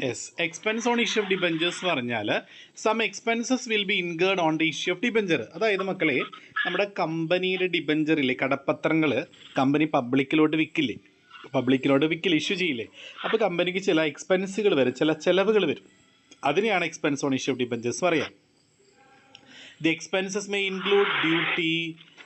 Yes, expense on issue of debentures എന്ന് പറഞ്ഞാൽ some expenses will be incurred on the issue of debenture. അതായത് മക്കളെ, നമ്മുടെ കമ്പനിയുടെ ഡിബഞ്ചറിലെ കടപ്പത്രങ്ങൾ കമ്പനി പബ്ലിക്കിലോട്ട് വിൽക്കില്ലേ, ഇഷ്യൂ ചെയ്യില്ലേ. അപ്പോൾ കമ്പനിക്ക് ചില എക്സ്പെൻസുകൾ വരും, ചില ചിലവുകൾ വരും. അതിനെയാണ് expense on issue of debentures പറയാം. The expenses may include duty,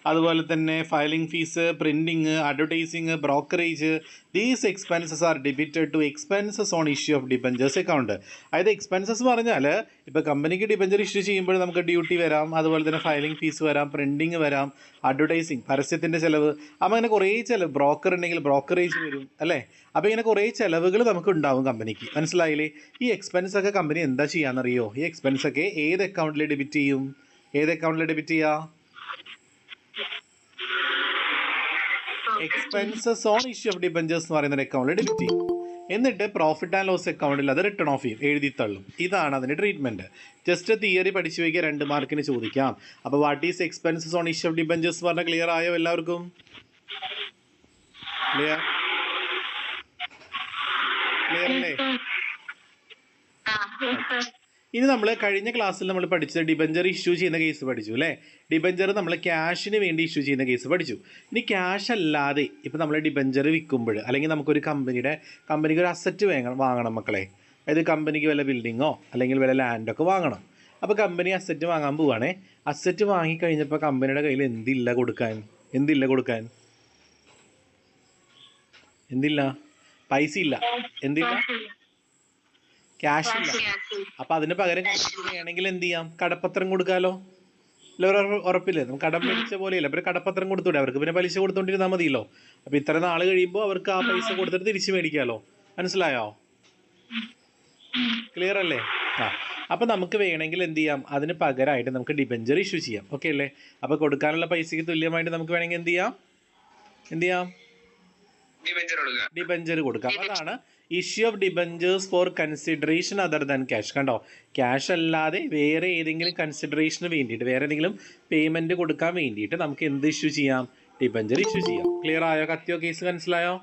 അതുപോലെ തന്നെ filing fees, printing, advertising, brokerage. These expenses are debited to expenses on issue of debentures account. അതായത് എക്സ്പെൻസസ് പറഞ്ഞാൽ ഇപ്പോൾ കമ്പനിക്ക് ഡിബഞ്ചർ ഇഷ്യൂ ചെയ്യുമ്പോൾ നമുക്ക് ഡ്യൂട്ടി വരാം, അതുപോലെ തന്നെ ഫയലിംഗ് ഫീസ് വരാം, പ്രിൻറ്റിങ് വരാം, അഡ്വർടൈസിങ് പരസ്യത്തിൻ്റെ ചിലവ്, അപ്പോൾ അങ്ങനെ കുറേ ചിലവ്, ബ്രോക്കർ ഉണ്ടെങ്കിൽ ബ്രോക്കറേജ് വരും അല്ലേ. അപ്പോൾ ഇങ്ങനെ കുറേ ചിലവുകൾ നമുക്ക് ഉണ്ടാവും കമ്പനിക്ക്. മനസ്സിലായില്ലേ? ഈ എക്സ്പെൻസൊക്കെ കമ്പനി എന്താ ചെയ്യാമെന്നറിയോ? ഈ എക്സ്പെൻസൊക്കെ ഏത് അക്കൗണ്ടിൽ ഡെബിറ്റ് ചെയ്യും? ഏത് അക്കൗണ്ടിൽ ഡെബിറ്റ് ചെയ്യുക? Expenses on issue of debentures എന്ന് പറയുന്ന അക്കൗണ്ടിൽ ഡെബിറ്റ് ചെയ്യും. എന്നിട്ട് പ്രോഫിറ്റ് ആൻഡ് ലോസ് അക്കൗണ്ടിൽ അത് റിട്ടേൺ ഓഫ് ചെയ്യും, എഴുതി തള്ളും. ഇതാണ് അതിൻ്റെ ട്രീറ്റ്മെൻറ്റ്. ജസ്റ്റ് തിയറി പഠിച്ചു വയ്ക്കുക, 2 മാർക്കിന് ചോദിക്കാം. അപ്പോൾ what is expenses on issue of debentures പറഞ്ഞാൽ ക്ലിയർ ആയോ എല്ലാവർക്കും? ക്ലിയർ അല്ലേ? ഇനി നമ്മൾ കഴിഞ്ഞ ക്ലാസ്സിൽ നമ്മൾ പഠിച്ചത് ഡിബഞ്ചർ ഇഷ്യൂ ചെയ്യുന്ന കേസ് പഠിച്ചു അല്ലേ. ഡിബഞ്ചർ നമ്മൾ ക്യാഷിന് വേണ്ടി ഇഷ്യൂ ചെയ്യുന്ന കേസ് പഠിച്ചു. ഇനി ക്യാഷ് അല്ലാതെ ഇപ്പോൾ നമ്മൾ ഡിബഞ്ചർ വിൽക്കുമ്പോൾ, അല്ലെങ്കിൽ നമുക്കൊരു കമ്പനിക്ക് ഒരു അസറ്റ് വാങ്ങണം മക്കളെ. അതായത് കമ്പനിക്ക് വല്ല ബിൽഡിങ്ങോ അല്ലെങ്കിൽ വല്ല ലാൻഡൊക്കെ വാങ്ങണം. അപ്പോൾ കമ്പനി അസറ്റ് വാങ്ങാൻ പോവുകയാണേ. അസറ്റ് വാങ്ങിക്കഴിഞ്ഞപ്പോൾ കമ്പനിയുടെ കയ്യിൽ എന്തില്ല കൊടുക്കാൻ? പൈസ ഇല്ല. എന്തില്ല? ക്യാഷ് ഇല്ല. അപ്പം അതിന് പകരം വേണമെങ്കിൽ എന്ത് ചെയ്യാം? കടപ്പത്രം കൊടുക്കാമല്ലോ. ഉറപ്പില്ലേ? നമുക്ക് കടം മേടിച്ച പോലെയല്ല, അപ്പോൾ കടപ്പത്രം കൊടുത്തൂടെ അവർക്ക്, പിന്നെ പലിശ കൊടുത്തോണ്ടിരുന്നാൽ മതിയല്ലോ. അപ്പോൾ ഇത്ര നാൾ കഴിയുമ്പോൾ അവർക്ക് ആ പൈസ കൊടുത്തിട്ട് തിരിച്ചു മേടിക്കാമല്ലോ. മനസ്സിലായോ? ക്ലിയർ അല്ലേ? അപ്പോൾ നമുക്ക് വേണമെങ്കിൽ എന്ത് ചെയ്യാം? അതിന് പകരമായിട്ട് നമുക്ക് ഡിബഞ്ചർ ഇഷ്യൂ ചെയ്യാം. ഓക്കെ അല്ലേ? അപ്പോൾ കൊടുക്കാനുള്ള പൈസയ്ക്ക് തുല്യമായിട്ട് നമുക്ക് വേണമെങ്കിൽ എന്ത് ചെയ്യാം? ഡിബഞ്ചർ കൊടുക്കാം. അതാണ് issue of debentures for consideration other than cash. കണ്ടോ? ക്യാഷ് അല്ലാതെ വേറെ ഏതെങ്കിലും കൺസിഡറേഷന് വേണ്ടിയിട്ട്, വേറെ ഏതെങ്കിലും പേയ്മെൻറ്റ് കൊടുക്കാൻ വേണ്ടിയിട്ട് നമുക്ക് എന്ത് ഇഷ്യൂ ചെയ്യാം? ഡിബഞ്ചർ ഇഷ്യൂ ചെയ്യാം. ക്ലിയർ ആയോ? കത്തിയോ കേസ് മനസ്സിലായോ?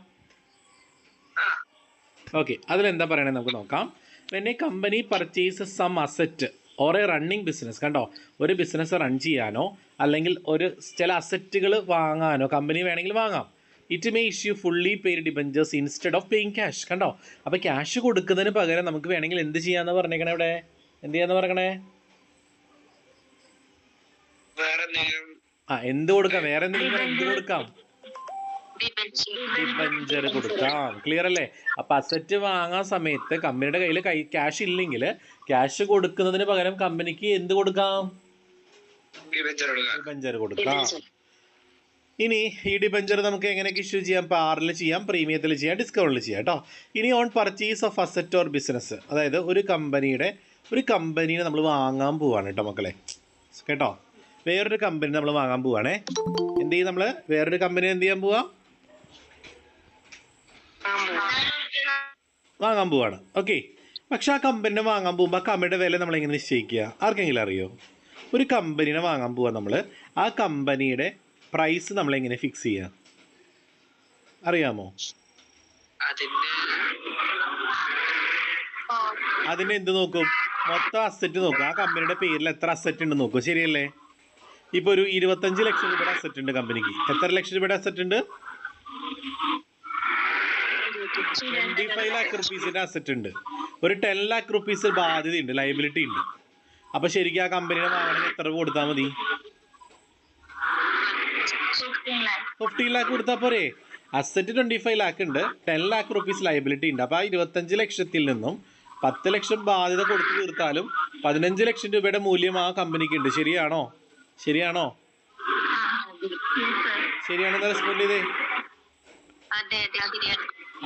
ഓക്കെ, അതിലെന്താ പറയണത് നമുക്ക് നോക്കാം. When a company purchases some asset or a running business. കണ്ടോ? ഒരു ബിസിനസ് റൺ ചെയ്യാനോ അല്ലെങ്കിൽ ചില അസറ്റുകൾ വാങ്ങാനോ കമ്പനി വേണമെങ്കിൽ വാങ്ങാം. It may issue fully paid debentures instead of paying cash. കണ്ടോ? അപ്പോൾ ക്യാഷ് കൊടുക്കുന്നതിന് പകരം നമുക്ക് വേണമെങ്കിൽ എന്ത് ചെയ്യാന്ന് പറഞ്ഞേക്കണേ? ഇവിടെ എന്ത് ചെയ്യാന്ന് പറയണേ? എന്ത് കൊടുക്കാം? വേറെ എന്തെങ്കിലും എന്ത് കൊടുക്കാം? ഡിബഞ്ചർ കൊടുക്കാം. ക്ലിയർ അല്ലേ? അപ്പൊ അസറ്റ് വാങ്ങാൻ സമയത്ത് കമ്പനിയുടെ കയ്യിൽ ക്യാഷ് ഇല്ലെങ്കിൽ ക്യാഷ് കൊടുക്കുന്നതിന് പകരം കമ്പനിക്ക് എന്ത് കൊടുക്കാം? ഡിബഞ്ചർ കൊടുക്കാം. ഇനി ഈ ഡിബഞ്ചർ നമുക്ക് എങ്ങനെയൊക്കെ ഇഷ്യൂ ചെയ്യാം? പാറിൽ ചെയ്യാം, പ്രീമിയത്തിൽ ചെയ്യാം, ഡിസ്കൗണ്ടിൽ ചെയ്യാം കേട്ടോ. ഇനി on purchase of asset or business, അതായത് ഒരു കമ്പനീനെ നമ്മൾ വാങ്ങാൻ പോവാണ് കേട്ടോ മക്കളെ. കേട്ടോ? വേറൊരു കമ്പനി നമ്മൾ വാങ്ങാൻ പോവാണേ. എന്ത് ചെയ്യും? നമ്മൾ വേറൊരു കമ്പനി എന്ത് ചെയ്യാൻ വാങ്ങാൻ പോവാണ്. ഓക്കെ. പക്ഷെ ആ കമ്പനിനെ വാങ്ങാൻ പോകുമ്പോൾ ആ കമ്പനിയുടെ വില നമ്മളെങ്ങനെ നിശ്ചയിക്കുക? ആർക്കെങ്കിലും അറിയോ? ഒരു കമ്പനീനെ വാങ്ങാൻ പോവാൻ നമ്മൾ, ആ കമ്പനിയുടെ പ്രൈസ് നമ്മളെങ്ങനെ ഫിക്സ് ചെയ്യുക? അറിയാമോ? അതിൻ്റെ എന്ത് നോക്കും? മൊത്തം അസറ്റ് നോക്കും. ആ കമ്പനിയുടെ പേരിൽ എത്ര അസറ്റ് ഉണ്ട് നോക്കും. ശരിയല്ലേ? ഇപ്പോൾ ഒരു 25 ലക്ഷം രൂപയുടെ അസറ്റ് ഉണ്ട് കമ്പനിക്ക്. എത്ര ലക്ഷം രൂപയുടെ അസറ്റ് ഉണ്ട്? 25 lakh rupees അസറ്റ് ഉണ്ട്. ഒരു 10 lakh rupees ബാധ്യതയുണ്ട്, ലയബിലിറ്റി ഉണ്ട്. അപ്പോൾ ശരിക്കും ആ കമ്പനിയുടെ വാങ്ങണമെങ്കിൽ എത്ര കൊടുത്താൽ മതി? 15 lakh കൊടുത്താൽ പോരെ? അസറ്റ് 25 lakh ഉണ്ട്, 10 lakh rupees ലയബിലിറ്റി ഉണ്ട്. അപ്പോൾ ആ 25 ലക്ഷത്തിൽ നിന്നും 10 ലക്ഷം ബാധ്യത കൊടുത്തു തീർത്താലും 15 ലക്ഷം രൂപയുടെ മൂല്യം ആ കമ്പനിക്ക് ഉണ്ട്. ശരിയാണോ? ശരിയാണെന്ന് റെസ്പോണ്ട് ചെയ്തേ.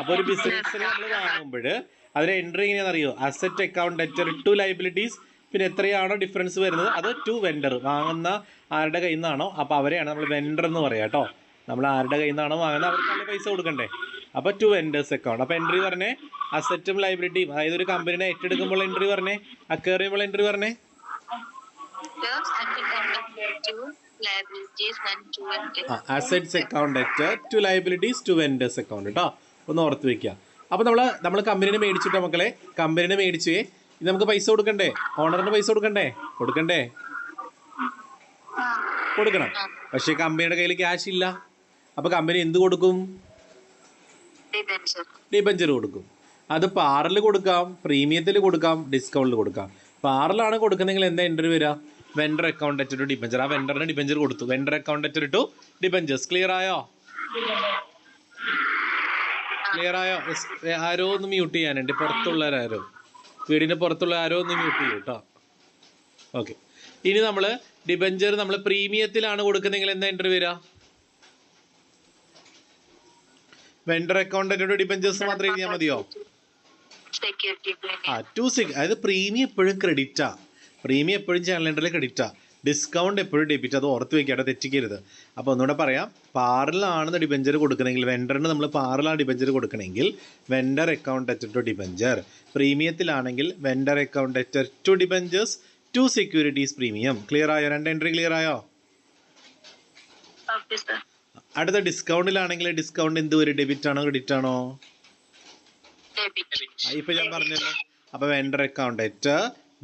അപ്പോൾ ഒരു ബിസിനസ്സിന് നമ്മൾ വാങ്ങുമ്പോൾ അതിന് എൻട്രി എങ്ങനെയാണെന്ന് അറിയോ? Asset account debtor to liabilities, പിന്നെ എത്രയാണോ ഡിഫറൻസ് വരുന്നത് അത് ടു വെൻഡർ. വാങ്ങുന്ന ആരുടെ കയ്യിൽ നിന്നാണോ അപ്പോൾ അവരെയാണ് നമ്മൾ വെൻഡർ എന്ന് പറയാം കേട്ടോ. നമ്മൾ ആരുടെ കയ്യിൽ നിന്നാണോ വാങ്ങുന്നത് അവർക്ക് നല്ല പൈസ കൊടുക്കണ്ടേ. അപ്പോൾ ടു വെൻഡേഴ്സ് അക്കൗണ്ട്. അപ്പോൾ എൻട്രി പറഞ്ഞേ അസറ്റും ലയബിലിറ്റിയും. അതായത് ഒരു കമ്പനിനെ ഏറ്റെടുക്കുമ്പോൾ എൻട്രി പറഞ്ഞേ, അക്വയർ ചെയ്യുമ്പോൾ എൻട്രി പറഞ്ഞേ. Assets account debtor to liabilities to vendors account കേട്ടോ. ഒന്ന് ഓർത്ത് വെക്കുക. അപ്പോൾ നമ്മൾ കമ്പനീനെ മേടിച്ചിട്ടോ മക്കളെ, കമ്പനീനെ മേടിച്ചേ, ഇത് നമുക്ക് പൈസ കൊടുക്കണ്ടേ? ഓണറിന് പൈസ കൊടുക്കണ്ടേ? കൊടുക്കണം. പക്ഷേ കമ്പനിയുടെ കയ്യിൽ ക്യാഷ് ഇല്ല. അപ്പോൾ കമ്പനി എന്ത് കൊടുക്കും? ഡിബഞ്ചർ കൊടുക്കും. അത് പാറിൽ കൊടുക്കാം, പ്രീമിയത്തിൽ കൊടുക്കാം, ഡിസ്കൗണ്ടിൽ കൊടുക്കാം. പാറിലാണ് കൊടുക്കുന്നെങ്കിൽ എന്താ എൻട്രി വരിക? Vendor account to debenture. ആ വെൻഡറിന് ഡിബഞ്ചർ കൊടുത്തു. Vendor account to debentures. Clear ആയോ? ആരോ ഒന്ന് മ്യൂട്ട് ചെയ്യാനുണ്ട്, പുറത്തുള്ളവരാരോ, വീടിൻ്റെ പുറത്തുള്ള ആരോ ഒന്ന് മ്യൂട്ട് ചെയ്യും കേട്ടോ. ഓക്കെ, ഇനി നമ്മൾ ഡിബഞ്ചർ നമ്മൾ പ്രീമിയത്തിലാണ് കൊടുക്കുന്നെങ്കിൽ എന്താ എൻട്രി വരിക? വെൻഡർ അക്കൗണ്ട് ടു ഡിബഞ്ചേഴ്സ് മാത്രം എഴുതിയാൽ മതിയോ? അതായത് പ്രീമിയം എപ്പോഴും ക്രെഡിറ്റാ, പ്രീമിയം എപ്പോഴും ചാനൽ ക്രെഡിറ്റാ, ഡിസ്കൗണ്ട് എപ്പോഴും ഡെബിറ്റ്. അത് ഓർത്ത് വെക്കാതെ തെറ്റിക്കരുത്. അപ്പോൾ ഒന്നുകൂടെ പറയാം, പാറിലാണ് ഡിബഞ്ചർ കൊടുക്കണമെങ്കിൽ, വെൻഡറിന് നമ്മൾ പാറിലാണ് ഡിബഞ്ചർ കൊടുക്കണമെങ്കിൽ വെൻഡർ അക്കൗണ്ട് ടു ഡിബഞ്ചർ. പ്രീമിയത്തിലാണെങ്കിൽ vendor account to debentures to securities premium. Clear ആയോ? 2 എൻട്രി ക്ലിയർ ആയോ? അടുത്ത ഡിസ്കൗണ്ടിലാണെങ്കിൽ ഡിസ്കൗണ്ട് എന്ത് വരും? ഡെബിറ്റ് ആണോ ക്രെഡിറ്റ് ആണോ? ഇപ്പൊ ഞാൻ പറഞ്ഞല്ലോ. അപ്പോൾ vendor account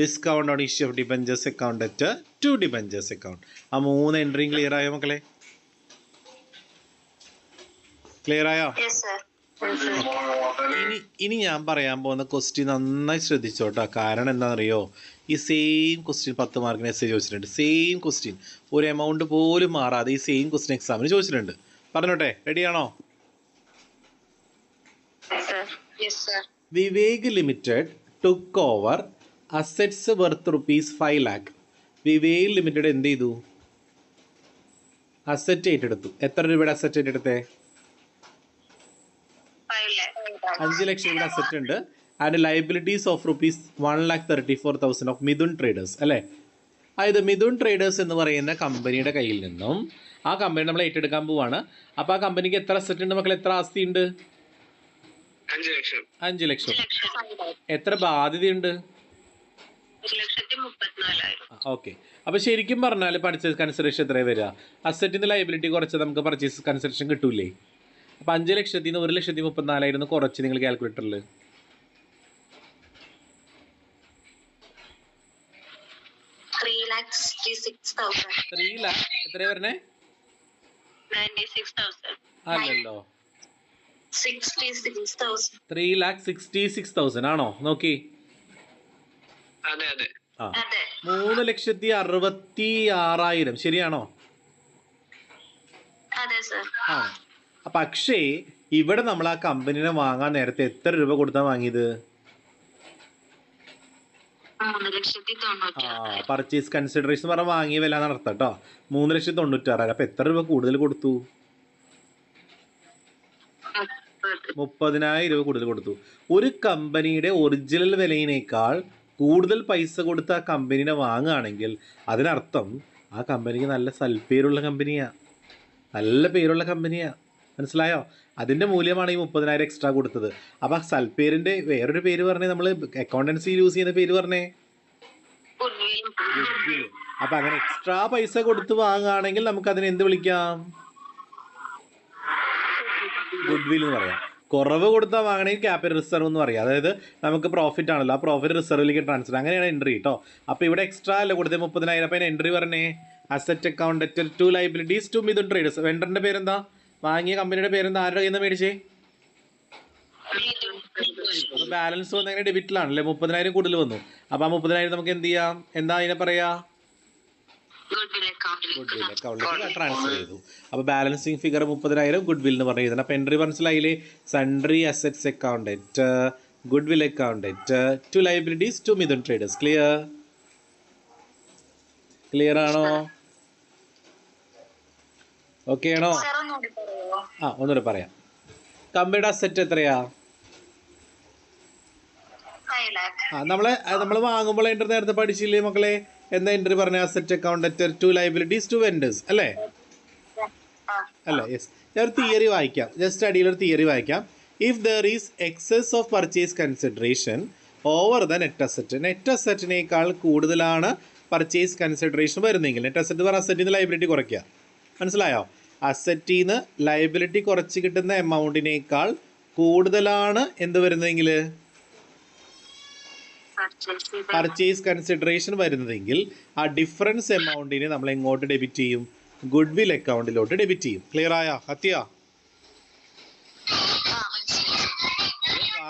discount on issue of debentures account to debentures account. ആ 3 എൻട്രിയും ക്ലിയർ ആയോ മക്കളെ? ക്ലിയർ ആയോ? ഇനി ഞാൻ പറയാൻ പോകുന്ന ക്വസ്റ്റ്യൻ നന്നായി ശ്രദ്ധിച്ചോട്ടോ. കാരണം എന്താണെന്നറിയോ? ഈ സെയിം ക്വസ്റ്റ്യൻ 10 മാർക്കിന് എസ്സേ ചോദിച്ചിട്ടുണ്ട്. സെയിം ക്വസ്റ്റ്യൻ, ഒരു എമൗണ്ട് പോലും മാറാതെ ഈ സെയിം ക്വസ്റ്റ്യൻ എക്സാമിന് ചോദിച്ചിട്ടുണ്ട്. പറഞ്ഞോട്ടെ, റെഡിയാണോ? Vivek limited took over assets worth ₹5 lakh. Vivek limited എന്ത് ചെയ്തു? അസറ്റ് ഏറ്റെടുത്തു. എത്ര രൂപയുടെ അസറ്റ് ഏറ്റെടുത്തേ? 5 ലക്ഷം രൂപയുടെ അസറ്റ് ഉണ്ട്. And liabilities of ₹1,34,000 of Mithun traders അല്ലേ? അതായത് മിഥുൻ ട്രേഡേഴ്സ് എന്ന് പറയുന്ന കമ്പനിയുടെ കയ്യിൽ നിന്നും ആ കമ്പനി നമ്മൾ ഏറ്റെടുക്കാൻ പോവാണ്. അപ്പോൾ ആ കമ്പനിക്ക് എത്ര അസറ്റ് ഉണ്ട് മക്കൾ? എത്ര ആസ്തി ഉണ്ട്? 5 ലക്ഷം. എത്ര ബാധ്യതയുണ്ട്? 1,34,000. ഓക്കെ, അപ്പോൾ ശരിക്കും പറഞ്ഞാൽ പർച്ചേസ് കൺസിഡറേഷൻ എത്രയാണ് വരിക? അസറ്റിന് ലയബിലിറ്റി കുറച്ച് നമുക്ക് പർച്ചേസ് കൺസിഡറേഷൻ കിട്ടൂലേ? അപ്പോൾ 5 ലക്ഷത്തിൽ നിന്ന് 1,34,000 കുറച്ച് നിങ്ങൾ കാൽക്കുലേറ്ററിൽ 3 ലാഖ് എത്രയാ വരണേ? 96,000. അല്ലല്ലോ, 3,66,000 ആണോ? നോക്കി, 3,66,000 ശരിയാണോ? ആ, പക്ഷേ ഇവിടെ നമ്മൾ ആ കമ്പനിനെ വാങ്ങാൻ നേരത്തെ എത്ര രൂപ കൊടുത്താ വാങ്ങിയത്? പർച്ചേസ് കൺസിഡറേഷൻ പറഞ്ഞാൽ വാങ്ങിയ വില നടത്താം കേട്ടോ. 3,96,000. അപ്പൊ എത്ര രൂപ കൂടുതൽ കൊടുത്തു? 30,000 രൂപ കൂടുതൽ കൊടുത്തു. ഒരു കമ്പനിയുടെ ഒറിജിനൽ വിലയിനേക്കാൾ കൂടുതൽ പൈസ കൊടുത്ത് ആ കമ്പനീനെ വാങ്ങുകയാണെങ്കിൽ അതിനർത്ഥം ആ കമ്പനിക്ക് നല്ല സൽപ്പേരുള്ള കമ്പനിയാണ്, നല്ല പേരുള്ള കമ്പനിയാണ്. മനസ്സിലായോ? അതിൻ്റെ മൂല്യമാണ് ഈ 30,000 എക്സ്ട്രാ കൊടുത്തത്. അപ്പോൾ ആ സൽപ്പേരിൻ്റെ വേറൊരു പേര് പറഞ്ഞേ, നമ്മൾ അക്കൗണ്ടൻസിയിൽ യൂസ് ചെയ്യുന്ന പേര് പറഞ്ഞേ, ഗുഡ്വിൽ. അപ്പം അങ്ങനെ എക്സ്ട്രാ പൈസ കൊടുത്ത് വാങ്ങുകയാണെങ്കിൽ നമുക്ക് അതിനെ എന്ത് വിളിക്കാം? ഗുഡ്വിൽ എന്ന് പറയാം. കുറവ് കൊടുത്താൽ വാങ്ങണമെങ്കിൽ ക്യാപിറ്റൽ റിസർവ് എന്ന് പറയാം. അതായത് നമുക്ക് പ്രോഫിറ്റ് ആണല്ലോ, ആ പ്രോഫിറ്റ് റിസർവിലേക്ക് ട്രാൻസ്ഫർ, അങ്ങനെയാണ് എൻട്രി കേട്ടോ. അപ്പോൾ ഇവിടെ എക്സ്ട്രാ അല്ല കൊടുത്തത് 30,000. അപ്പോൾ എൻട്രി പറഞ്ഞേ asset account to liabilities to Mithun traders. വെണ്ടറിന്റെ പേരെന്താ? വാങ്ങിയ കമ്പനിയുടെ പേരെന്താ? ആരുടെ കയ്യിൽ നിന്ന് മേടിച്ചേ? ബാലൻസ് വന്ന് അങ്ങനെ ഡെബിറ്റിലാണല്ലേ, 30,000 കൂടുതൽ വന്നു. അപ്പോൾ ആ 30,000 നമുക്ക് എന്ത് ചെയ്യാം? എന്താ അതിനെ പറയാ? ഗുഡ്വിൽ അക്കൗണ്ടിലേക്ക് ട്രാൻസ്ഫർ ചെയ്തു. അപ്പോൾ ബാലൻസിങ് ഫിഗർ 30,000 ഗുഡ്വിൽ എന്ന് പറഞ്ഞു എഴുതണം. അപ്പോൾ എൻട്രി മനസ്സിലായില്ലേ? Sundry assets account goodwill account to liabilities to Mithun traders. Clear ആണോ? ഓക്കെ ആണോ? ആ, ഒന്നുകൂടെ പറയാം. കമ്പനിയുടെ അസറ്റ് എത്രയാ? നമ്മൾ വാങ്ങുമ്പോൾ എൻട്രി നേരത്തെ പഠിച്ചില്ലേ മക്കളെ? എന്താ എൻട്രി പറഞ്ഞ? Asset account to liabilities to vendors അല്ലേ? യെസ്. ഞാൻ ഒരു തിയറി വായിക്കാം, ജസ്റ്റ് അടിയിലൊരു തിയറി വായിക്കാം. If there is excess of purchase consideration over the net asset, net അസറ്റിനേക്കാൾ കൂടുതലാണ് പർച്ചേസ് കൺസിഡറേഷൻ വരുന്നെങ്കിൽ, നെറ്റ് അസറ്റ് പറഞ്ഞ അസറ്റിൽ നിന്ന് ലയബിലിറ്റി കുറയ്ക്കുക. മനസ്സിലായോ? അസറ്റിൽ നിന്ന് ലയബിലിറ്റി കുറച്ച് കിട്ടുന്ന എമൗണ്ടിനേക്കാൾ കൂടുതലാണ് എന്ത് വരുന്നതെങ്കിൽ പർച്ചേസ് കൺസിഡറേഷൻ വരുന്നതെങ്കിൽ ആ ഡിഫറൻസ് എമൗണ്ടിനെ നമ്മൾ എങ്ങോട്ട് ഡെബിറ്റ് ചെയ്യും? ഗുഡ് വിൽ അക്കൗണ്ടിലോട്ട് ഡെബിറ്റ് ചെയ്യും. ക്ലിയർ ആയോ? ഹത്യ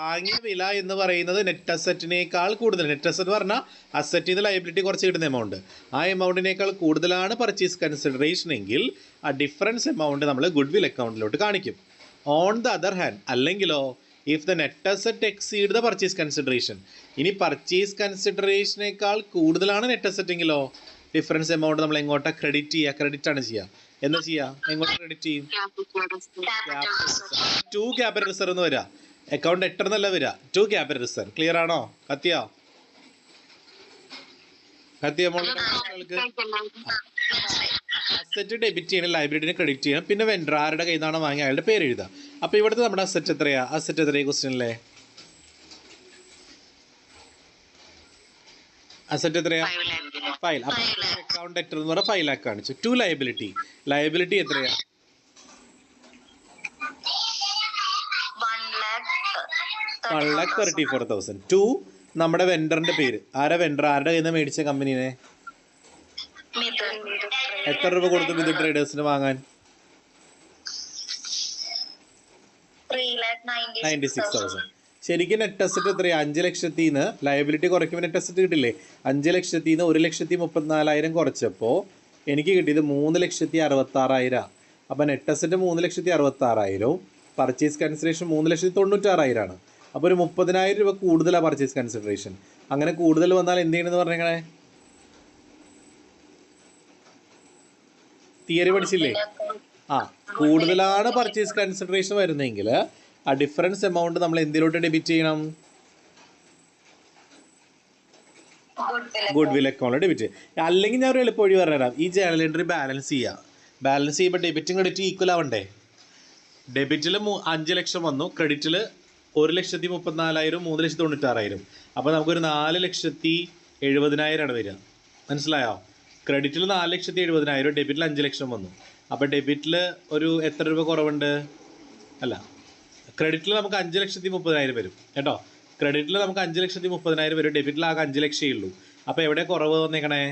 വാങ്ങിയ വില എന്ന് പറയുന്നത് നെറ്റ് അസറ്റിനേക്കാൾ കൂടുതൽ, നെറ്റ് അസറ്റ് പറഞ്ഞാൽ അസറ്റിൽ നിന്ന് ലയബിലിറ്റി കുറച്ച് കിട്ടുന്ന എമൗണ്ട്, ആ എമൗണ്ടിനേക്കാൾ കൂടുതലാണ് പർച്ചേസ് കൺസിഡറേഷൻ എങ്കിൽ ആ ഡിഫറൻസ് എമൗണ്ട് നമ്മൾ ഗുഡ് വിൽ അക്കൗണ്ടിലോട്ട് കാണിക്കും. ഓൺ ദ അതർ ഹാൻഡ് അല്ലെങ്കിലോ, if the net asset exceed the purchase consideration, ഇനി പർച്ചേസ് കൺസിഡറേഷനേക്കാൾ കൂടുതലാണ് നെറ്റ് അസറ്റ് എങ്കിലോ ഡിഫറൻസ് എമൗണ്ട് നമ്മൾ എങ്ങോട്ടാണ് ക്രെഡിറ്റ് ചെയ്യുക? ക്രെഡിറ്റ് ആണ് ചെയ്യുക. എന്താ ചെയ്യുക? എങ്ങോട്ട് ക്രെഡിറ്റ് ചെയ്യും? ടു ക്യാപിറ്റൽ റിസർവ് എന്ന് വരിക. അക്കൗണ്ട് എത്ര എന്നല്ല വരിക, ടു ക്യാപിറ്റൽ റിസർവ്. ക്ലിയർ ആണോ? കത്തിയ അസറ്റ് ഡെബിറ്റ് ചെയ്യണം, ലൈബ്രറിനെ ക്രെഡിറ്റ് ചെയ്യണം, പിന്നെ വെൻഡർ ആരുടെ കയ്യിൽ നിന്നാണ് വാങ്ങിയ അയാളുടെ പേര് എഴുതുക. അപ്പോൾ ഇവിടുത്തെ നമ്മുടെ അസറ്റ് എത്രയാ? അസറ്റ് എത്രയാ ക്വസ്റ്റ്യനിലെ? അസറ്റ് എത്രയാ? 5 lakh. അപ്പോൾ അക്കൗണ്ട് എത്ര എന്ന് പറഞ്ഞാൽ 5 lakh കാണിച്ചു. ടു ലയബിലിറ്റി, ലയബിലിറ്റി എത്രയാ? 1,34,000. ടു നമ്മുടെ വെൻഡറിന്റെ പേര്. ആരാ വെൻഡർ? ആരുടെ കയ്യിൽ നിന്ന് മേടിച്ച കമ്പനീനെ? എത്ര രൂപ കൊടുത്തു മിഥുൻ ട്രേഡേഴ്സിന് വാങ്ങാൻ? 96,000. ശരിക്കും നെറ്റ് അസറ്റ് എത്രയാ? 5 ലക്ഷത്തിൽ നിന്ന് ലയബിലിറ്റി കുറയ്ക്കുമ്പോൾ നെറ്റ് അസറ്റ് കിട്ടില്ലേ? 5 ലക്ഷത്തിൽ നിന്ന് 1,34,000 കുറച്ചപ്പോൾ എനിക്ക് കിട്ടിയത് 3,66,000. അപ്പോൾ നെറ്റ് അസറ്റ് 3,66,000, പർച്ചേസ് കൺസിഡറേഷൻ 3,96,000 ആണ്. അപ്പോൾ ഒരു 30,000 രൂപ കൂടുതലാണ് പർച്ചേസ് കൺസിഡറേഷൻ. അങ്ങനെ കൂടുതൽ വന്നാൽ എന്ത് ചെയ്യണമെന്ന് പറഞ്ഞേ? തിയറി പഠിച്ചില്ലേ? കൂടുതലാണ് പർച്ചേസ് കൺസിഡറേഷൻ വരുന്നതെങ്കിൽ ആ ഡിഫറൻസ് എമൗണ്ട് നമ്മൾ എന്തിലോട്ട് ഡെബിറ്റ് ചെയ്യണം? ഗുഡ് വിൽ അക്കൗണ്ടിൽ ഡെബിറ്റ് ചെയ്യും. അല്ലെങ്കിൽ ഞാൻ ഒരു എളുപ്പം വഴി പറഞ്ഞുതരാം. ഈ ജേണൽ എൻട്രി ബാലൻസ് ചെയ്യുക. ബാലൻസ് ചെയ്യുമ്പോൾ ഡെബിറ്റും ക്രെഡിറ്റും ഈക്വൽ ആവണ്ടേ? ഡെബിറ്റിൽ 5 ലക്ഷം വന്നു, ക്രെഡിറ്റിൽ 1,34,000, 3,96,000. അപ്പോൾ നമുക്കൊരു 4,70,70,000 വരിക. മനസ്സിലായോ? ക്രെഡിറ്റിൽ 4,70,70,000, ഡെബിറ്റിൽ 5 ലക്ഷം വന്നു. അപ്പോൾ ഡെബിറ്റിൽ ഒരു എത്ര രൂപ കുറവുണ്ട്? അല്ല, ക്രെഡിറ്റിൽ നമുക്ക് 5,30,000 വരും കേട്ടോ. ക്രെഡിറ്റിൽ നമുക്ക് 5,30,000 വരും, ഡെബിറ്റിൽ ആകെ 5 ലക്ഷമേ ഉള്ളൂ. അപ്പോൾ എവിടെ കുറവ് വന്നേക്കണേ?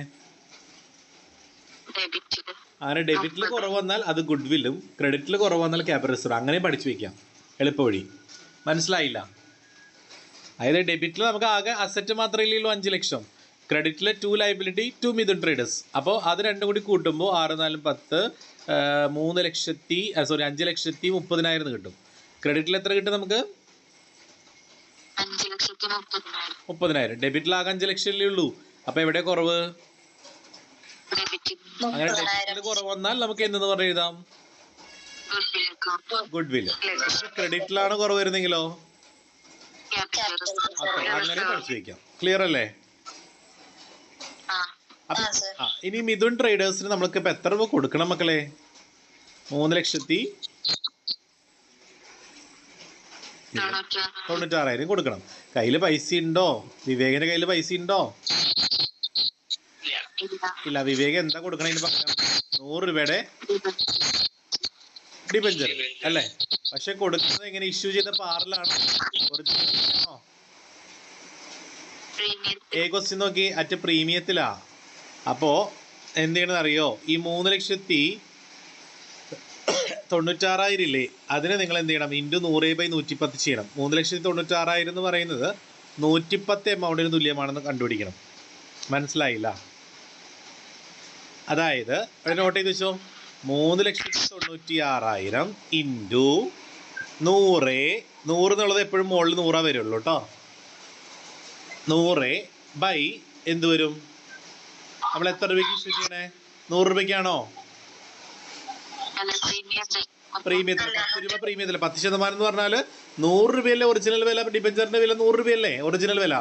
അങ്ങനെ ഡെബിറ്റിൽ കുറവ് വന്നാൽ അത് ഗുഡ് വില്ലും, ക്രെഡിറ്റിൽ കുറവ് വന്നാൽ ക്യാപിറ്റൽ റിസർവ്. അങ്ങനെ പഠിച്ചു വയ്ക്കാം, എളുപ്പവഴി. മനസ്സിലായില്ല? അതായത് ഡെബിറ്റിൽ നമുക്ക് ആകെ അസറ്റ് മാത്രമേ ഉള്ളൂ 5 ലക്ഷം, ക്രെഡിറ്റിൽ 2 ലയബിലിറ്റി 2 മിഥുൻ ട്രേഡേഴ്സ്. അപ്പോൾ അത് രണ്ടും കൂടി കൂട്ടുമ്പോൾ 6 4 10 5,30,000 കിട്ടും. ക്രെഡിറ്റിൽ എത്ര കിട്ടും നമുക്ക്? 5,30,000. ഡെബിറ്റിൽ ആകെ 5 ലക്ഷമല്ലേ ഉള്ളൂ. അപ്പോൾ എവിടെ കുറവ്? അങ്ങനെ ഡെബിറ്റിൽ കുറവ് വന്നാൽ നമുക്ക് എന്തെന്ന് പറഞ്ഞ് എഴുതാം? Good will. ക്രെഡിറ്റിലാണ് കുറവ് വരുന്നെങ്കിലോ അങ്ങനെ പഠിച്ചു വയ്ക്കാം. ക്ലിയർ അല്ലേ? ഇനി മിഥുൻ ട്രേഡേഴ്സിന് നമ്മൾക്ക് ഇപ്പൊ എത്ര രൂപ കൊടുക്കണം മക്കളെ? 3,96,000 കൊടുക്കണം. കയ്യില് പൈസ ഉണ്ടോ? വിവേകിന്റെ കയ്യില് പൈസ ഉണ്ടോ? ഇല്ല. വിവേക് എന്താ കൊടുക്കണേന്ന് പറയാം. 100 രൂപയുടെ ഡിബഞ്ചർ അല്ലേ? പക്ഷെ കൊടുക്കുന്നത് എങ്ങനെ? ഇഷ്യൂ ചെയ്ത പാറിലാണ്. ഒറിജിനൽ ക്വസ്റ്റ്യൻ നോക്കി, അറ്റ് പ്രീമിയത്തിലാ. അപ്പോൾ എന്ത് ചെയ്യണമെന്ന് അറിയോ? ഈ 3,96,000 ഇല്ലേ, അതിനെ നിങ്ങൾ എന്ത് ചെയ്യണം? ഇൻറ്റു 100/110 ചെയ്യണം. 3,96,000 എന്ന് പറയുന്നത് 110 എമൗണ്ടിന് തുല്യമാണെന്ന് കണ്ടുപിടിക്കണം. മനസ്സിലായില്ല? അതായത് ഇവിടെ നോട്ട് ചെയ്ത് വെച്ചോ, 3,96,000 ഇൻറ്റു 100. 100 എന്നുള്ളത് എപ്പോഴും മുകളിൽ 100 വരുള്ളൂ കേട്ടോ. 100 ബൈ എന്ത് വരും? നമ്മൾ എത്ര രൂപയ്ക്ക് ഇഷ്യൂ ചെയ്യണേ? 100 രൂപയ്ക്കാണോ? പ്രീമിയത്തിൽ 10 രൂപ പ്രീമിയത്തിൽ 10% എന്ന് പറഞ്ഞാൽ 100 രൂപയല്ലേ ഒറിജിനൽ വില? ഡിബഞ്ചറിന്റെ വില 100 രൂപയല്ലേ ഒറിജിനൽ വില?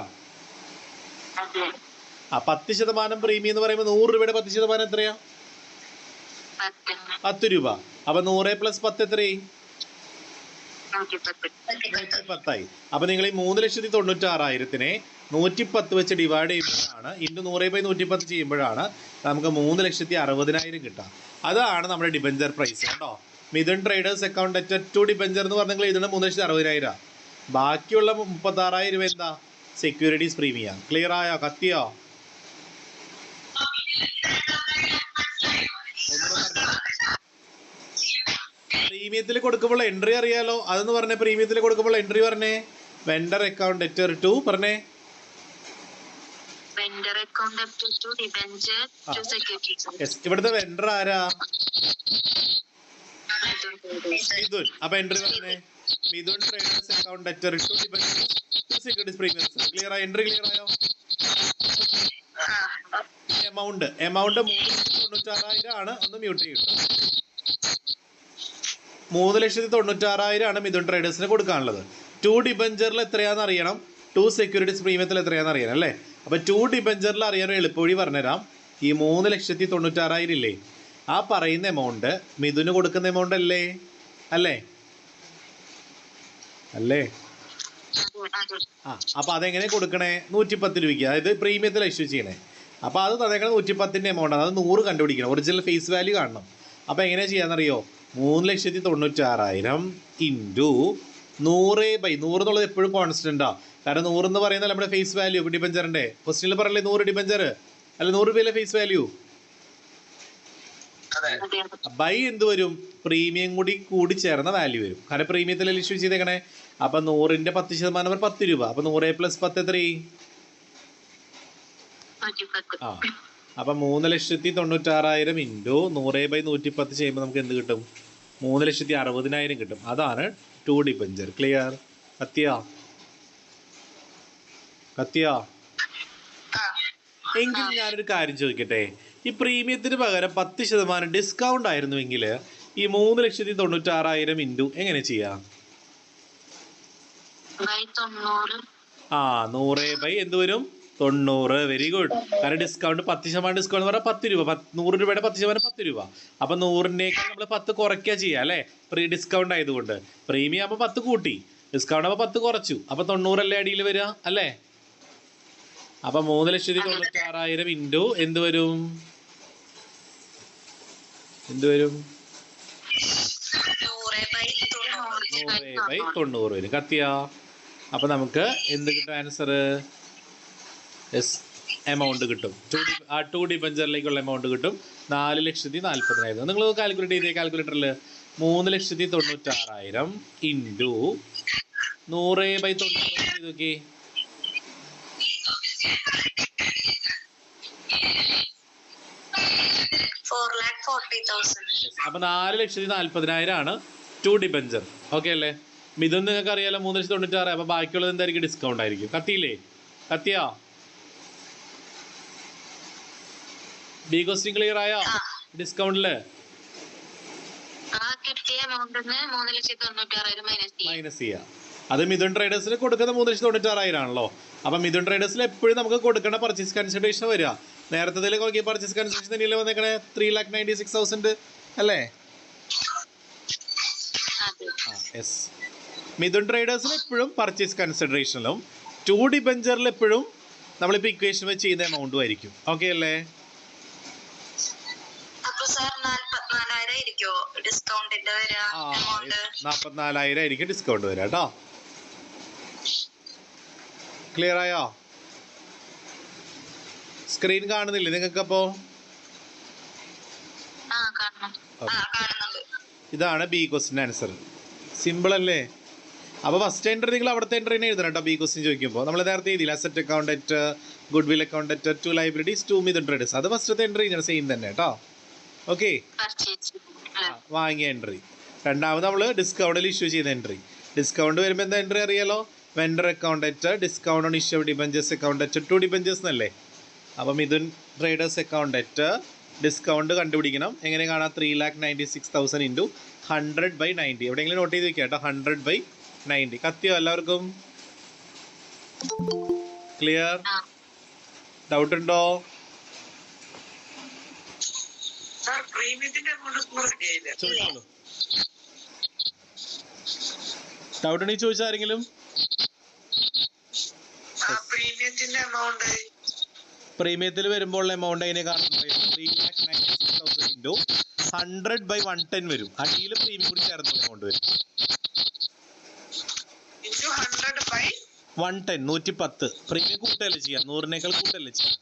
10% പ്രീമിയം എന്ന് പറയുമ്പോൾ 100 രൂപയുടെ 10% എത്രയാ? 10 രൂപ. അപ്പൊ 100 + 10 എത്രയായി? 110. അപ്പൊ നിങ്ങൾ ഈ 3,96,000-നെ 110 വെച്ച് ഡിവൈഡ് ചെയ്യുമ്പോഴാണ്, ഇൻറ്റു 100/110 ചെയ്യുമ്പോഴാണ് നമുക്ക് 3,60,60,000 കിട്ടുക. അതാണ് നമ്മുടെ ഡിബഞ്ചർ പ്രൈസ് കേട്ടോ. Mithun traders account at to debenture എന്ന് പറഞ്ഞെങ്കിൽ ഇതിന് 3,60,000. ബാക്കിയുള്ള 36,000 രൂപ എന്താ സെക്യൂരിറ്റീസ് പ്രീമിയം. ക്ലിയർ ആയോ? കത്തിയോ? പ്രീമിയത്തിൽ കൊടുക്കുമ്പോൾ എൻട്രി അറിയാലോ, അതെന്ന് പറഞ്ഞേ. പ്രീമിയത്തിൽ കൊടുക്കുമ്പോൾ എൻട്രി പറഞ്ഞേ. വെണ്ടർ അക്കൗണ്ട് ലെറ്റർ ടു പറഞ്ഞേ. ഇവിടുത്തെ വെണ്ടർ ആരാ? മിഥുൻ. അപ്പൊ എൻട്രി പറഞ്ഞേ. Mithun traders account letter to securities premium. Clear ആയോ? എൻട്രി ക്ലിയർ ആയോ? എമൗണ്ട് 3,96,000 ആണ്. ഒന്ന് മ്യൂട്ട് ചെയ്യും. 3,96,000 ആണ് മിഥുൻ ട്രേഡേഴ്സിന് കൊടുക്കാനുള്ളത്. 2 ഡിബഞ്ചറിൽ എത്രയാണെന്ന് അറിയണം, 2 സെക്യൂരിറ്റീസ് പ്രീമിയത്തിൽ എത്രയാണെന്ന് അറിയണം അല്ലേ. അപ്പോൾ 2 ഡിബഞ്ചറിൽ അറിയാൻ എളുപ്പവഴി പറഞ്ഞുതരാം. ഈ 3,96,000 ഇല്ലേ, ആ പറയുന്ന എമൗണ്ട് മിഥുന് കൊടുക്കുന്ന എമൗണ്ട് അല്ലേ? അല്ലേ അല്ലേ അപ്പോൾ അതെങ്ങനെ കൊടുക്കണേ? 110 രൂപയ്ക്ക്, അതായത് പ്രീമിയത്തിൽ ഇഷ്യൂ ചെയ്യണേ. അപ്പോൾ അത് തന്നേക്കണ 110ൻ്റെ എമൗണ്ടാണ്. അത് 100 കണ്ടുപിടിക്കണം, ഒറിജിനൽ ഫേസ് വാല്യൂ കാണണം. അപ്പോൾ എങ്ങനെയാണ് ചെയ്യാന്നറിയോ? 3,96,000 ഇൻറ്റു 100/100 എന്നുള്ളത് എപ്പോഴും കോൺസ്റ്റൻറ്റാണ്. കാരണം 100 എന്ന് പറയുന്നത് നമ്മുടെ ഫേസ് വാല്യൂ ഡിബഞ്ചറിൻ്റെ. ക്വസ്റ്റ്യനിൽ പറയല്ലേ 100 ഡിബഞ്ചർ അല്ല 100 രൂപയിലെ ഫേസ് വാല്യൂ. ബൈ എന്ത് വരും? പ്രീമിയം കൂടി ചേർന്ന വാല്യൂ വരും. കാരണം പ്രീമിയത്തിൽ ഇഷ്യൂ ചെയ്തേക്കണേ. അപ്പം 100ൻ്റെ 10% 10 രൂപ. അപ്പം 100 + 10 എത്രയായി? അപ്പം 3,96,000 ഇൻറ്റു 100/110 ചെയ്യുമ്പോൾ നമുക്ക് എന്ത് കിട്ടും? 3,60,000 കിട്ടും. അതാണ് 2 ഡിബഞ്ചർ. ക്ലിയർ? കത്തിയാ? എങ്കിൽ ഞാനൊരു കാര്യം ചോദിക്കട്ടെ. ഈ പ്രീമിയത്തിന് പകരം 10% ഡിസ്കൗണ്ട് ആയിരുന്നുവെങ്കിൽ ഈ 3,96,000 ഇൻറ്റു എങ്ങനെ ചെയ്യാം? 100/, എന്ത് വരും? 90. Very good. കാരണം ഡിസ്കൗണ്ട് 10% ഡിസ്കൗണ്ട് എന്ന് പറഞ്ഞാൽ 10 രൂപ. 100 രൂപയുടെ 10% 10 രൂപ. അപ്പം 100-നേക്കാൾ നമ്മൾ 10 കുറയ്ക്കുക ചെയ്യുക അല്ലേ, ഡിസ്കൗണ്ട് ആയതുകൊണ്ട്. പ്രീമിയം ആകുമ്പോൾ 10 കൂട്ടി, ഡിസ്കൗണ്ട് ആകുമ്പോൾ 10 കുറച്ചു. അപ്പം 90 അല്ലേ അടിയിൽ വരിക അല്ലേ. അപ്പം 3,96,000 ഇൻറ്റു എന്ത് വരും? 100/90 വരും. കത്തിയാ? അപ്പം നമുക്ക് എന്ത് കിട്ടും? ആൻസർ എമൗണ്ട് കിട്ടും. 2 ഡിബഞ്ചറിലേക്കുള്ള എമൗണ്ട് കിട്ടും. 4,40,000. നിങ്ങൾ കാൽക്കുലേറ്റ് ചെയ്തേ കാൽക്കുലേറ്ററിൽ. 3,96,000 ഇൻറ്റു 100/90 ചെയ്ത് നോക്കി. അപ്പം 4,40,000 ആണ് 2 ഡിബഞ്ചർ. ഓക്കെ അല്ലേ? മിഥുൻ നിങ്ങൾക്ക് അറിയാലോ 3,96,000. അപ്പം ബാക്കിയുള്ളത് എന്തായിരിക്കും? ഡിസ്കൗണ്ട് ആയിരിക്കും. കത്തിയില്ലേ? കത്തിയാ? ബി ക്വസ്റ്റ്യൻ ക്ലിയർ ആയോ? ഡിസ്കൗണ്ടില് മൈനസ് ചെയ്യാം. അത് മിഥുൻ ട്രേഡേഴ്സിന് കൊടുക്കുന്ന 3,96,000 ആണല്ലോ. അപ്പം മിഥുൻ ട്രേഡേഴ്സിൽ എപ്പോഴും നമുക്ക് കൊടുക്കേണ്ട പർച്ചേസ് കൺസിഡറേഷൻ വരിക. നേരത്തെ നോക്കി പർച്ചേസ് കൺസിഡറേഷൻ തന്നെയല്ലേ വന്നേക്കണേ? 3,96,000 അല്ലേ? യെസ്. മിഥുൻ ട്രേഡേഴ്സിൽ എപ്പോഴും പർച്ചേസ് കൺസിഡറേഷനിലും 2 ഡിബഞ്ചറിൽ എപ്പോഴും നമ്മളിപ്പോൾ ഇക്വേഷൻ വെച്ച് ചെയ്യുന്ന എമൗണ്ടും ആയിരിക്കും. ഓക്കെ അല്ലേ? 44,000 ആയിരിക്കും ഡിസ്കൗണ്ട് വരിക കേട്ടോ. ക്ലിയർ ആയോ? സ്ക്രീൻ കാണുന്നില്ലേ നിങ്ങൾക്കപ്പോ? ഇതാണ് ബി ക്വസ്റ്റിൻ്റെ ആൻസർ. സിമ്പിൾ അല്ലേ? അപ്പോൾ ഫസ്റ്റ് എൻട്രി നിങ്ങൾ അവിടുത്തെ എൻട്രി തന്നെ എഴുതണം കേട്ടോ. ബി ക്വസ്റ്റ്യൻ ചോദിക്കുമ്പോൾ നമ്മൾ നേരത്തെ എഴുതിയില്ല, asset account at, goodwill account at, 2 liabilities, 2 Mithun traders. അത് ഫസ്റ്റത്തെ എൻട്രി ഇങ്ങനെ സെയിം തന്നെ കേട്ടോ. ഓക്കെ, വാങ്ങിയ എൻട്രി. രണ്ടാമത് നമ്മൾ ഡിസ്കൗണ്ടിൽ ഇഷ്യൂ ചെയ്ത എൻട്രി. ഡിസ്കൗണ്ട് വരുമ്പോൾ എന്താ എൻട്രി അറിയാലോ? Vendor account at, discount on issue debentures account at 2 debentures എന്നല്ലേ. അപ്പോൾ Mithun traders account at discount കണ്ടുപിടിക്കണം. എങ്ങനെ കാണാം? 3,96,000 ഇൻറ്റു 100/90. എവിടെയെങ്കിലും നോട്ട് ചെയ്ത് വെക്കുക കേട്ടോ. 100/90. കത്തിയോ എല്ലാവർക്കും? ക്ലിയർ? ഡൗട്ട് ഉണ്ടോ? ഡൗട്ട് ഉണ്ടെങ്കിൽ ചോദിച്ചാൽ ആരെങ്കിലും. പ്രീമിയത്തിൽ വരുമ്പോൾ എമൗണ്ട് എങ്ങനെ കാണുന്നത്? 3,96,000 ഇൻറ്റു 100/110 വരും. അടിയിൽ പ്രീമിയം കൂടി ചേർന്ന് എമൗണ്ട് വരും. 110 110 പ്രീമിയം കൂട്ടല്ലേ ചെയ്യാം, 100-നേക്കാൾ കൂട്ടല്ലേ ചെയ്യാം.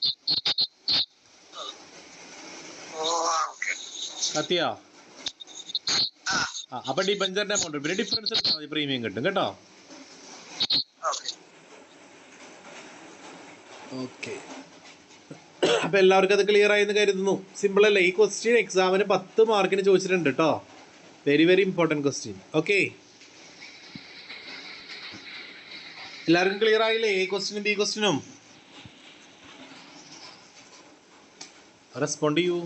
കത്തിയോ? അപ്പൊ ഡിബഞ്ചറിന്റെ എമൗണ്ട് പിന്നെ ഡിഫറൻസ് എടുത്താൽ മതി, പ്രീമിയം കിട്ടും കേട്ടോ. ഓക്കെ, അപ്പൊ എല്ലാവർക്കും അത് ക്ലിയർ ആയെന്ന് കരുതുന്നു. സിമ്പിൾ അല്ലേ? ഈ ക്വസ്റ്റ്യൻ എക്സാമിന് 10 മാർക്കിന് ചോദിച്ചിട്ടുണ്ട് കേട്ടോ. Very very important question. Okay, എല്ലാവർക്കും ക്ലിയർ ആയില്ലേ? എ ക്വസ്റ്റ്യനും ബി ക്വസ്റ്റ്യനും? റെസ്പോണ്ട് ചെയ്യൂ.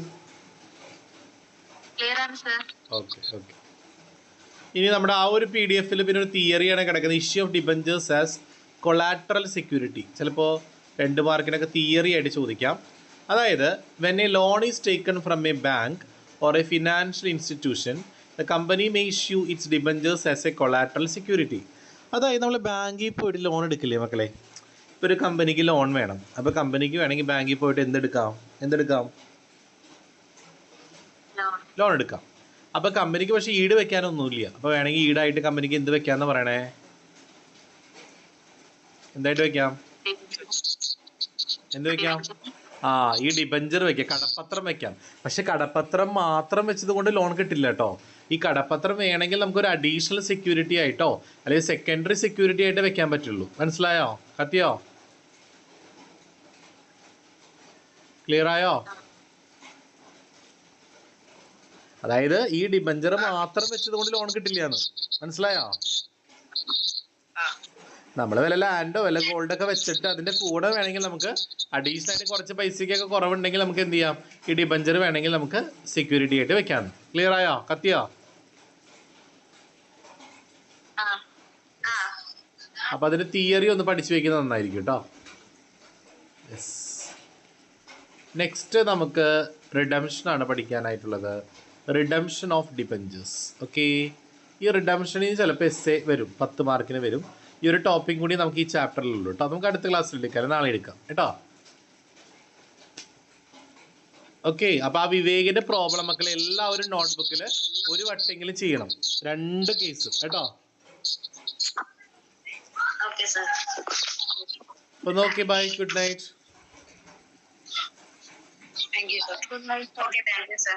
Okay okay. ഇനി നമ്മുടെ ആ ഒരു PDF പിന്നെ ഒരു തിയറിയാണ് കിടക്കുന്നത്, issue of debentures as collateral security. ചിലപ്പോൾ 2 മാർക്കിനൊക്കെ തിയറി ആയിട്ട് ചോദിക്കാം. അതായത് when A loan is taken from A bank or A financial institution the company may issue it's debentures as A collateral security. അതായത് നമ്മൾ ബാങ്കിൽ പോയിട്ട് ലോൺ എടുക്കില്ലേ മക്കളെ? ഇപ്പോൾ ഒരു കമ്പനിക്ക് ലോൺ വേണം. അപ്പോൾ കമ്പനിക്ക് വേണമെങ്കിൽ ബാങ്കിൽ പോയിട്ട് എന്തെടുക്കാം? ലോൺ എടുക്കാം. അപ്പോൾ കമ്പനിക്ക് പക്ഷേ ഈട് വെക്കാനൊന്നുമില്ല. അപ്പോൾ വേണമെങ്കിൽ ഈടായിട്ട് കമ്പനിക്ക് എന്ത് വെക്കാമെന്ന് പറയണേ? എന്തായിട്ട് വെക്കാം? എന്ത് വെക്കാം? ഈ ഡിബഞ്ചർ വെക്കാം, കടപ്പത്രം വെക്കാം. പക്ഷെ കടപ്പത്രം മാത്രം വെച്ചത് കൊണ്ട് ലോൺ കിട്ടില്ല കേട്ടോ. ഈ കടപ്പത്രം വേണമെങ്കിൽ നമുക്കൊരു അഡീഷണൽ സെക്യൂരിറ്റി ആയിട്ടോ അല്ലെങ്കിൽ സെക്കൻഡറി സെക്യൂരിറ്റി ആയിട്ട് വെക്കാൻ പറ്റുള്ളൂ. മനസ്സിലായോ? കത്തിയോ? ക്ലിയർ ആയോ? അതായത് ഈ ഡിബഞ്ചർ മാത്രം വെച്ചത് കൊണ്ട് ലോൺ കിട്ടില്ലാന്ന്. മനസ്സിലായോ? നമ്മൾ വല്ല ലാൻഡോ വല്ല ഗോൾഡൊക്കെ വെച്ചിട്ട് അതിന്റെ കൂടെ വേണമെങ്കിൽ നമുക്ക് അഡീഷണൽ ആയിട്ട് കുറച്ച് പൈസക്കൊക്കെ കുറവുണ്ടെങ്കിൽ നമുക്ക് എന്ത് ചെയ്യാം? ഈ ഡിബഞ്ചർ വേണമെങ്കിൽ നമുക്ക് സെക്യൂരിറ്റി ആയിട്ട് വെക്കാം. ക്ലിയർ ആയോ? കത്തിയോ? അപ്പൊ അതിന്റെ തിയറി ഒന്ന് പഠിച്ചു വെക്കുന്നത് നന്നായിരിക്കും കേട്ടോ. യെസ്, നെക്സ്റ്റ് നമുക്ക് റിഡംഷൻ ആണ് പഠിക്കാനായിട്ടുള്ളത്. Redemption of debentures. ഓക്കെ, ഈ റിഡംഷനിൽ ചിലപ്പോൾ എസ്സേ വരും, 10 മാർക്കിന് വരും. ഈ ഒരു ടോപ്പിക് കൂടി നമുക്ക് ഈ ചാപ്റ്ററിലുള്ളൂ കേട്ടോ. നമുക്ക് അടുത്ത ക്ലാസ്സിൽ എടുക്കാം, നാളെ എടുക്കാം കേട്ടോ. ഓക്കെ, അപ്പൊ ആ വിവേകിന്റെ പ്രോബ്ലം മക്കളെ എല്ലാവരും നോട്ട്ബുക്കിൽ ഒരു വട്ടെങ്കിലും ചെയ്യണം, 2 കേസ് കേട്ടോ. അപ്പൊ okay, bye, good night. Thank you, sir. Good night. Okay, thank you, sir.